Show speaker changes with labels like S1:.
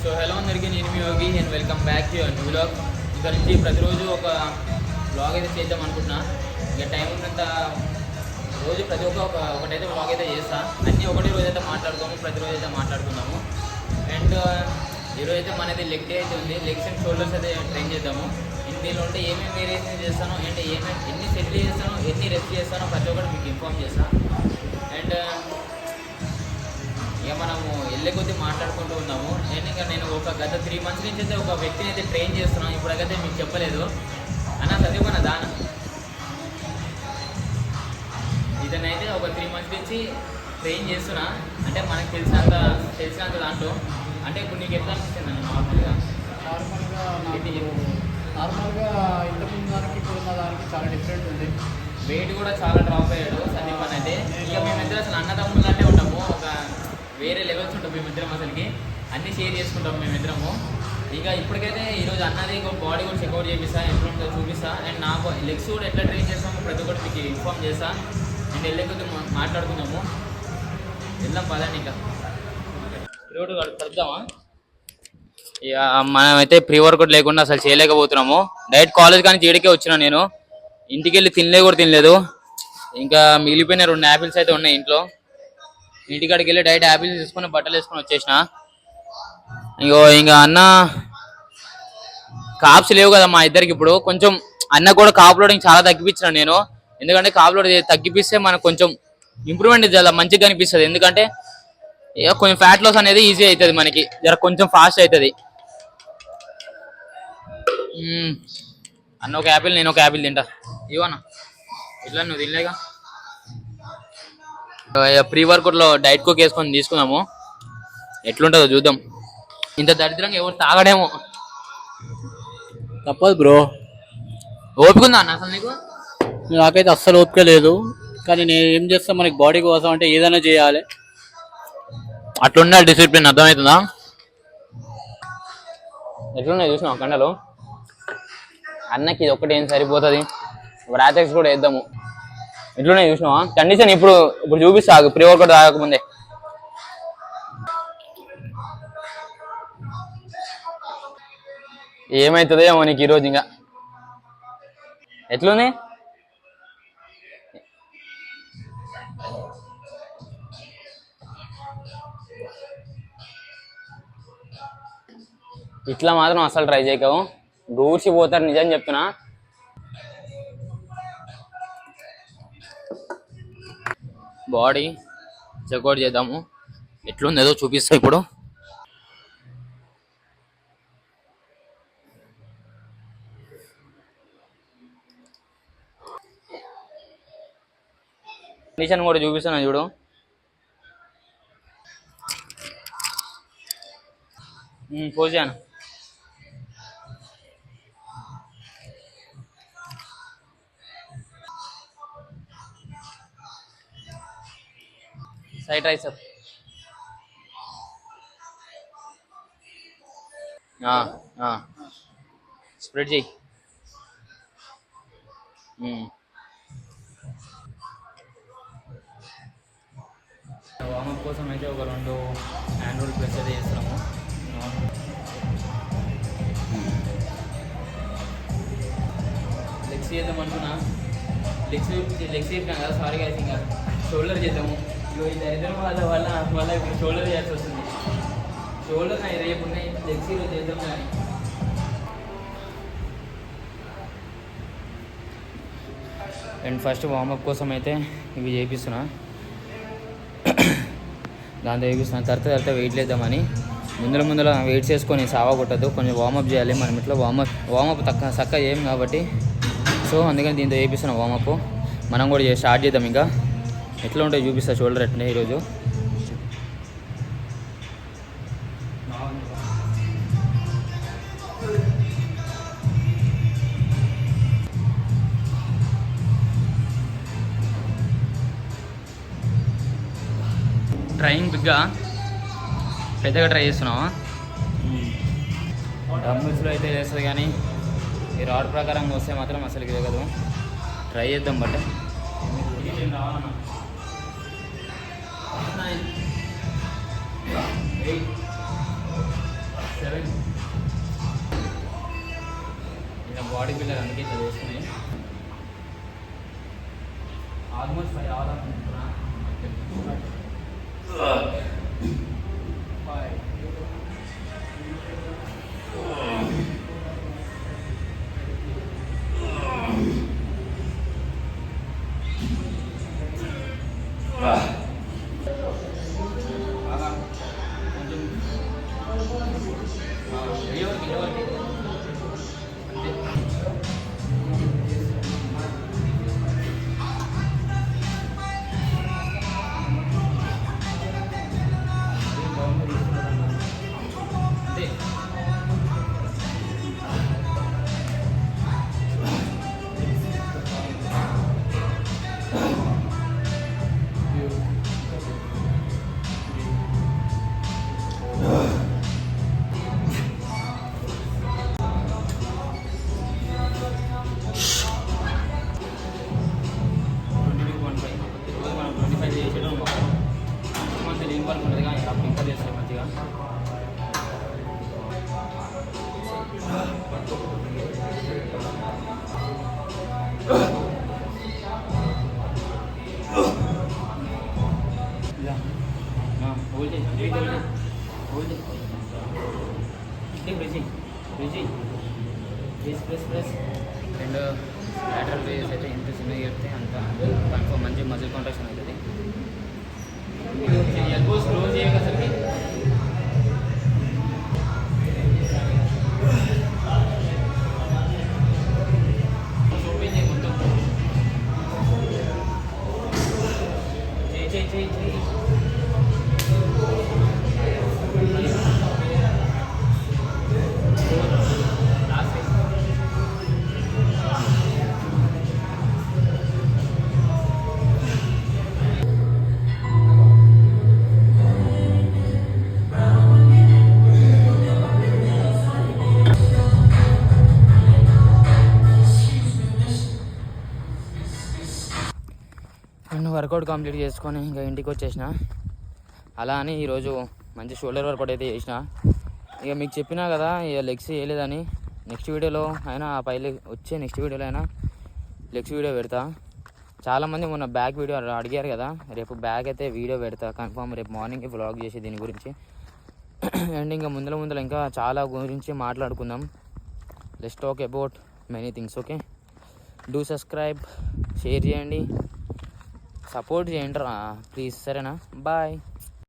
S1: So hello అందరికీ, నేను మీ Yogi and welcome back to new vlog. ఇక్కడ నుంచి ప్రతిరోజు ఒక వ్లాగ్ అయితే చేద్దాం అనుకుంటున్నా. ఇక టైం ఉన్నంత రోజు ప్రతి ఒకటైతే వ్లాగ్ అయితే చేస్తా. అన్నీ ఒకటి రోజు అయితే మాట్లాడుకోము, ప్రతిరోజు అయితే మాట్లాడుకుందాము. అండ్ ఈరోజు అయితే మనది లెగ్ డే అయితే ఉంది. లెగ్స్ అండ్ షోల్డర్స్ అయితే ట్రైన్ చేద్దాము. దీనిలో ఉంటే ఏమేమి వేరియేషన్ చేస్తానో అండ్ ఎన్ని సెటిల్ చేస్తానో, ఎన్ని రెస్ట్ చేస్తానో ప్రతి ఒక్కటి మీకు ఇన్ఫార్మ్ చేస్తాను. అండ్ ఇక మనము వెళ్ళే కొద్దీ మాట్లాడుకుంటూ ఉన్నాము. నేను ఒక గత 3 months నుంచి అయితే ఒక వ్యక్తిని అయితే ట్రైన్ చేస్తున్నాను. ఇప్పటికైతే మీకు చెప్పలేదు అన్న, చదివన్న దాన ఇతనైతే ఒక 3 months నుంచి ట్రైన్ చేస్తున్నా. అంటే మనకు తెలిసినంత దాంట్లో అంటే ఇప్పుడు నీకు ఎట్లా అనిపిస్తుంది అన్న?
S2: నార్మల్గా ఇంతకుముందు దానికి ఇప్పుడున్న దానికి చాలా డిఫరెంట్ ఉంది.
S1: వెయిట్ కూడా చాలా డ్రాప్ అయ్యాడు సందీప్ అని అయితే. ఇక మేమిద్దరు అసలు అన్నదమ్ములు అంటే ఉంటాము, ఒక వేరే లెవెల్స్ ఉంటాం మేమిద్దరం. అసలుకి అన్నీ షేర్ చేసుకుంటాం మేమిద్దరము. ఇక ఇప్పటికైతే ఈరోజు అన్నది బాడీ కూడా చెక్అవుట్ చేపిస్తా, ఎట్లా ఉంటుందో చూపిస్తా. అండ్ నాకు లెగ్స్ కూడా ఎట్లా ట్రైన్ చేస్తామో ప్రతి ఒక్కటి మీకు ఇన్ఫార్మ్ చేస్తా. అండ్ వెళ్ళే కొద్ది మాట్లాడుకుందాము. వెళ్దాం పదండి. ఇంకా రోడ్డు కలుద్దామా? ఇక మనమైతే ప్రీ వర్కౌట్ లేకుండా అసలు చేయలేకపోతున్నాము. డైరెక్ట్ కాలేజ్ కానీ చేయడానికే వచ్చినా. నేను ఇంటికి వెళ్ళి తినలేదు. ఇంకా మిగిలిపోయిన 2 యాపిల్స్ అయితే ఉన్నాయి ఇంట్లో. ఇంటికాడికి వెళ్ళి డైరెక్ట్ యాపిల్స్ తీసుకొని బట్టలు వేసుకొని వచ్చేసిన. ఇంకా అన్న కాప్స్ లేవు కదా మా ఇద్దరికి. ఇప్పుడు కొంచెం అన్న కూడా కాప్ లోడింగ్ చాలా తగ్గిపించిన నేను. ఎందుకంటే కాప్ లోడ్ తగ్గిపిస్తే మనకు కొంచెం ఇంప్రూవ్మెంట్ చాలా మంచిగా కనిపిస్తుంది. ఎందుకంటే ఇక కొంచెం ఫ్యాట్ లాస్ అనేది ఈజీ అవుతుంది మనకి, జర కొంచెం ఫాస్ట్ అవుతుంది. అన్న ఒక యాపిల్, నేను ఒక యాపిల్ తింటా. ఇవన్నా ఇట్లా నువ్వు తినలేగా. ప్రీ వర్కౌట్లో డైట్ కోక్ వేసుకొని తీసుకుందాము, ఎట్లుంటుందో చూద్దాం. ఇంత దరిద్రంగా ఎవరు తాగడేమో.
S2: తప్పదు బ్రో.
S1: ఓపిక ఉందా అన్న అసలు నీకు?
S2: నాకైతే అస్సలు ఓపిక లేదు. కానీ నేను ఏం చేస్తాను, మనకి బాడీ కోసం అంటే ఏదైనా చేయాలి.
S1: అట్లుండాలి డిసిప్లిన్, అర్థమవుతుందా? ఎట్లున్నాయి చూసినావు కండలు? అన్నకి ఇది ఒక్కటి ఏం సరిపోతుంది. రాత్రికి కూడా వేద్దాము. ఎట్లున్నాయి చూసినావా కండిషన్? ఇప్పుడు చూపిస్తా, ప్రీ వర్కౌట్ తాగకముందే. ఏమవుతుందో ఏమో నీకు ఈరోజు. ఇంకా ఎట్లుంది? ఇట్లా మాత్రం అసలు ట్రై చేయకవు, దూర్చిపోతారు. నిజం చెప్తున్నా. బాడీ చెక్అవుట్ చేద్దాము, ఎట్లుంది ఏదో చూపిస్తా ఇప్పుడు. కండిషన్ కూడా చూపిస్తున్నా చూడు. పోసాను. Side tricep. స్ప్రెడ్ చేయి. వార్మప్ కోసం అయితే ఒక 2 హ్యాండ్ రోల్ ప్రెస్ అయితే చేస్తున్నాము. లెగ్స్ చేద్దాం అనుకున్నా. లెగ్స్ చెప్పినా కదా, సారీ గాయస్. ఇంకా షోల్డర్ చేద్దాము. ఈ దరిద్రం వల్ల ఇప్పుడు షోల్డర్ చేయాల్సి వస్తుంది. షోల్డర్ రేపు ఉన్నాయి, లెగ్స్ ఈరోజు చేద్దాం. కానీ అండ్ ఫస్ట్ వార్మప్ కోసం అయితే ఇవి చేపిస్తున్నా. దాంతో వేపిస్తున్నాను. తర్వాత వెయిట్ లేద్దామని. ముందర వెయిట్స్ వేసుకొని సావా కొట్టద్దు, కొంచెం వార్మప్ చేయాలి. మనం ఇట్లా వార్మప్ చక్కగా చేయం కాబట్టి, సో అందుకని దీంతో వేపిస్తున్నాం వార్మప్. మనం కూడా స్టార్ట్ చేద్దాం. ఇంకా ఎట్లా ఉంటాయి చూపిస్తా. షోల్డర్ ఎట్లా ఈరోజు. ట్రైయింగ్ బిగ్గా పెద్దగా ట్రై చేస్తున్నావా? డబ్బుల్స్లో అయితే వేస్తుంది, కానీ ఈ రాడ్ ప్రకారంగా వస్తే మాత్రం అసలుకి దిగదు. ట్రై చేద్దాం. బట్ 7 ఇంకా బాడీ బిల్డర్ అందుకే ఇట్లా చేసుకుని ఆల్మోస్ట్ 5 hours అనుకుంటున్నా. 5 అండ్ lateral raise అయితే ఎంత చిన్నగా చెప్తే అంత కన్ఫర్మ్ మంచి మజిల్ కాంట్రాక్షన్ అవుతుంది. ఎల్బోస్ క్లోజ్ చేయగసరికి ఓపెన్ చేయి మొత్తం చేయి వర్కౌట్ కంప్లీట్ చేసుకొని ఇంకా ఇంటికి వచ్చేసిన. అలా అని ఈరోజు మంచి షోల్డర్ వర్కౌట్ అయితే చేసిన. ఇక మీకు చెప్పినా కదా ఇక లెగ్స్ వేయలేదని. నెక్స్ట్ వీడియోలో అయినా ఆ పై వచ్చే నెక్స్ట్ వీడియోలో అయినా లెగ్స్ వీడియో పెడతా. చాలామంది మొన్న బ్యాక్ వీడియో అడిగారు కదా, రేపు బ్యాక్ అయితే వీడియో పెడతా కన్ఫామ్. రేపు మార్నింగ్కి వ్లాగ్ చేసి దీని గురించి. అండ్ ఇంకా ముందర ఇంకా చాలా గురించి మాట్లాడుకుందాం. Let's talk about many things. Okay, do subscribe, share చేయండి, సపోర్ట్ చేయండి ప్లీజ్. సరేనా, బాయ్.